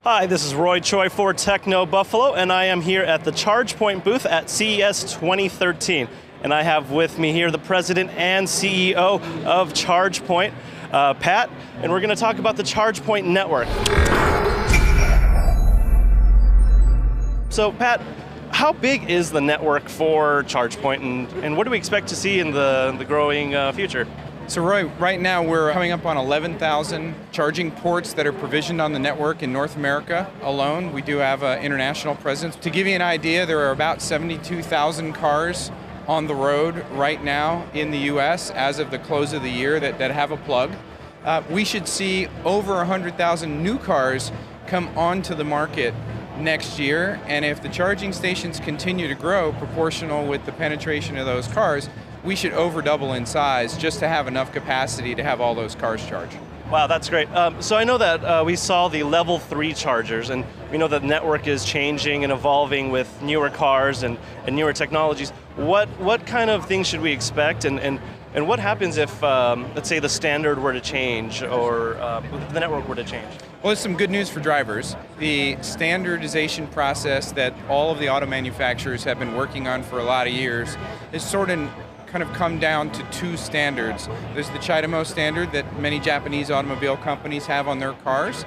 Hi, this is Roy Choi for Techno Buffalo, and I am here at the Chargepoint booth at CES 2013. And I have with me here the president and CEO of Chargepoint, Pat, and we're going to talk about the Chargepoint network. So, Pat, how big is the network for Chargepoint, and what do we expect to see in the growing future? So Roy, right now we're coming up on 11,000 charging ports that are provisioned on the network in North America alone. We do have an international presence. To give you an idea, there are about 72,000 cars on the road right now in the US as of the close of the year that have a plug. We should see over 100,000 new cars come onto the market next year, and if the charging stations continue to grow proportional with the penetration of those cars, we should over double in size just to have enough capacity to have all those cars charged. Wow, that's great. So I know that we saw the level 3 chargers, and we know that the network is changing and evolving with newer cars and newer technologies. What kind of things should we expect, and what happens if, let's say, the standard were to change or the network were to change? Well, there's some good news for drivers. The standardization process that all of the auto manufacturers have been working on for a lot of years is sort of kind of come down to two standards. There's the Chargepoint standard that many Japanese automobile companies have on their cars,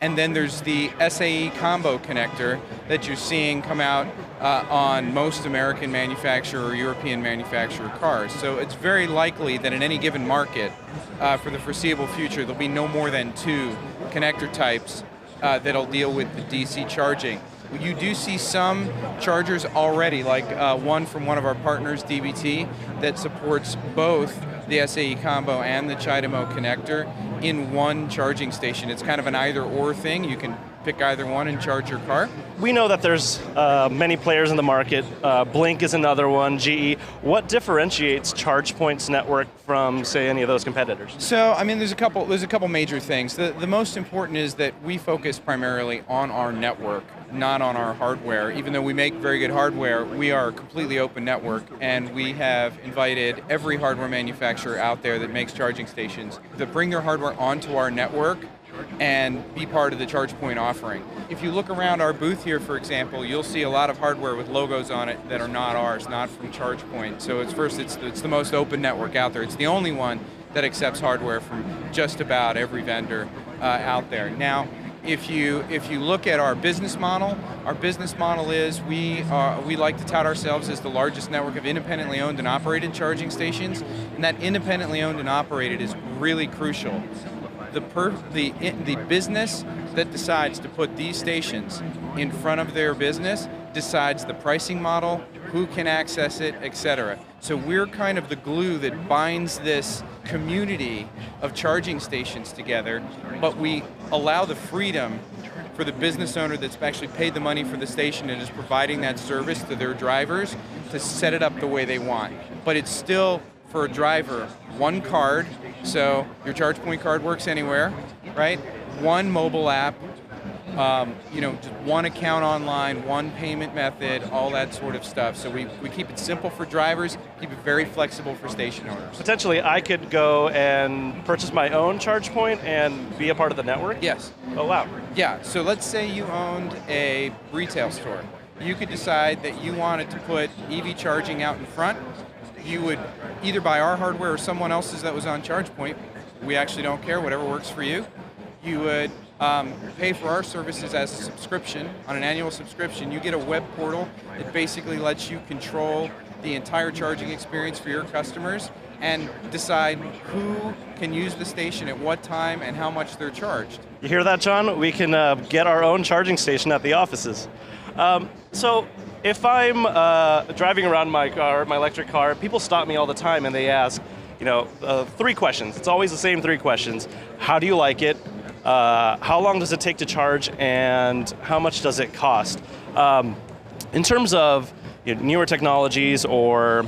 and then there's the SAE combo connector that you're seeing come out on most American manufacturer or European manufacturer cars. So it's very likely that in any given market, for the foreseeable future, there'll be no more than 2 connector types that'll deal with the DC charging. You do see some chargers already, like one from one of our partners, DBT, that supports both the SAE combo and the Chargepoint connector in one charging station. It's kind of an either-or thing. You can pick either one and charge your car. We know that there's many players in the market. Blink is another one, GE. What differentiates Chargepoint's network from, say, any of those competitors? So, I mean, there's a couple major things. The most important is that we focus primarily on our network, not on our hardware. Even though we make very good hardware, we are a completely open network, and we have invited every hardware manufacturer out there that makes charging stations to bring their hardware onto our network and be part of the Chargepoint offering. If you look around our booth here, for example, you'll see a lot of hardware with logos on it that are not ours, not from Chargepoint. So it's the most open network out there. It's the only one that accepts hardware from just about every vendor out there. Now, if you look at our business model is we like to tout ourselves as the largest network of independently owned and operated charging stations, and that independently owned and operated is really crucial. The business that decides to put these stations in front of their business decides the pricing model, who can access it, etc. So we're kind of the glue that binds this community of charging stations together, but we allow the freedom for the business owner that's actually paid the money for the station and is providing that service to their drivers to set it up the way they want. But it's still, for a driver, one card, so your Chargepoint card works anywhere, right? One mobile app, just one account online, one payment method, all that sort of stuff. So we keep it simple for drivers, keep it very flexible for station owners. Potentially, I could go and purchase my own Chargepoint and be a part of the network? Yes. Oh, wow. Yeah, so let's say you owned a retail store. You could decide that you wanted to put EV charging out in front. You would either buy our hardware or someone else's that was on Chargepoint. We actually don't care, whatever works for you. You would pay for our services as a subscription, on an annual subscription. You get a web portal that basically lets you control the entire charging experience for your customers and decide who can use the station at what time and how much they're charged. You hear that, John? We can get our own charging station at the offices. So if I'm driving around my car, my electric car, people stop me all the time and they ask, 3 questions. It's always the same 3 questions. How do you like it? How long does it take to charge? And how much does it cost? In terms of newer technologies or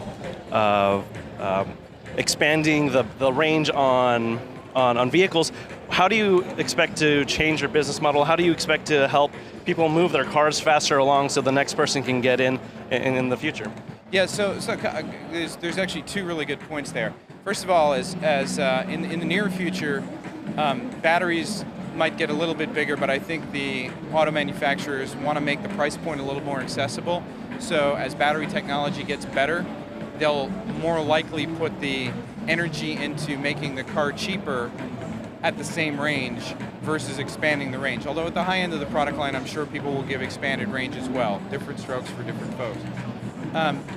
expanding the range on vehicles, how do you expect to change your business model? How do you expect to help people move their cars faster along so the next person can get in the future? Yeah, so there's actually 2 really good points there. First of all, as in the near future, Batteries might get a little bit bigger, but I think the auto manufacturers want to make the price point a little more accessible. So as battery technology gets better, they'll more likely put the energy into making the car cheaper at the same range versus expanding the range. Although at the high end of the product line, I'm sure people will give expanded range as well. Different strokes for different folks.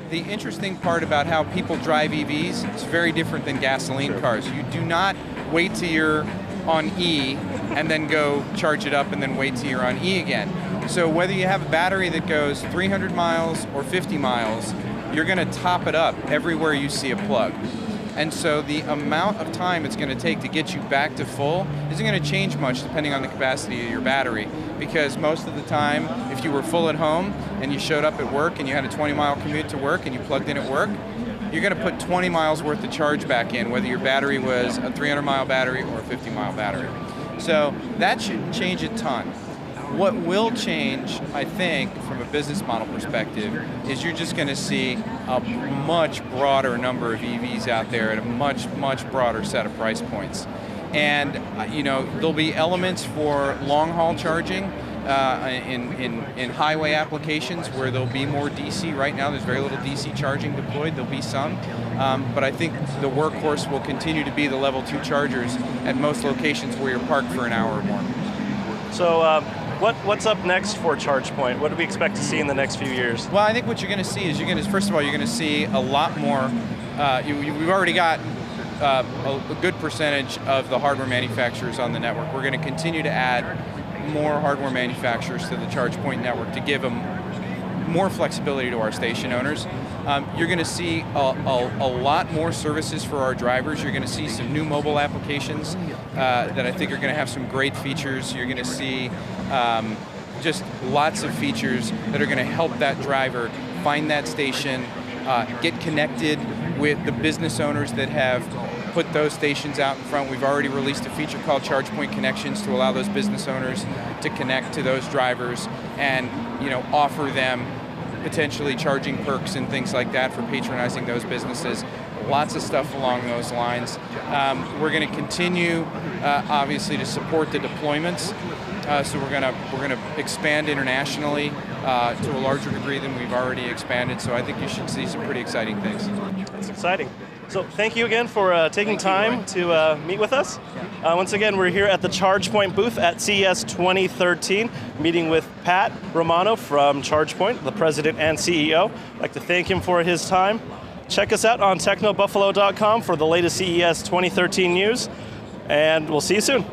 The interesting part about how people drive EVs is very different than gasoline cars. You do not wait till you're on E and then go charge it up and then wait till you're on E again. So whether you have a battery that goes 300 miles or 50 miles, you're going to top it up everywhere you see a plug. And so the amount of time it's going to take to get you back to full isn't going to change much depending on the capacity of your battery, because most of the time, if you were full at home and you showed up at work and you had a 20-mile commute to work and you plugged in at work, you're going to put 20 miles worth of charge back in, whether your battery was a 300-mile battery or a 50-mile battery. So that shouldn't change a ton. What will change, I think, from a business model perspective, is you're just going to see a much broader number of EVs out there at a much, much broader set of price points. And there'll be elements for long-haul charging in highway applications where there'll be more DC. Right now, there's very little DC charging deployed. There'll be some, but I think the workhorse will continue to be the level 2 chargers at most locations where you're parked for an hour or more. So. What's up next for Chargepoint? What do we expect to see in the next few years? Well, I think what you're going to see is first of all, you're going to see a lot more. We've already got a good percentage of the hardware manufacturers on the network. We're going to continue to add more hardware manufacturers to the Chargepoint network to give them more flexibility to our station owners. You're going to see a lot more services for our drivers. You're going to see some new mobile applications that I think are going to have some great features. You're going to see just lots of features that are going to help that driver find that station, get connected with the business owners that have put those stations out in front. We've already released a feature called Chargepoint Connections to allow those business owners to connect to those drivers and offer them potentially charging perks and things like that for patronizing those businesses. Lots of stuff along those lines. We're going to continue, obviously, to support the deployments. So we're going to expand internationally to a larger degree than we've already expanded. So I think you should see some pretty exciting things. That's exciting. So thank you again for taking time to meet with us. Once again, we're here at the Chargepoint booth at CES 2013, meeting with Pat Romano from Chargepoint, the president and CEO. I'd like to thank him for his time. Check us out on technobuffalo.com for the latest CES 2013 news, and we'll see you soon.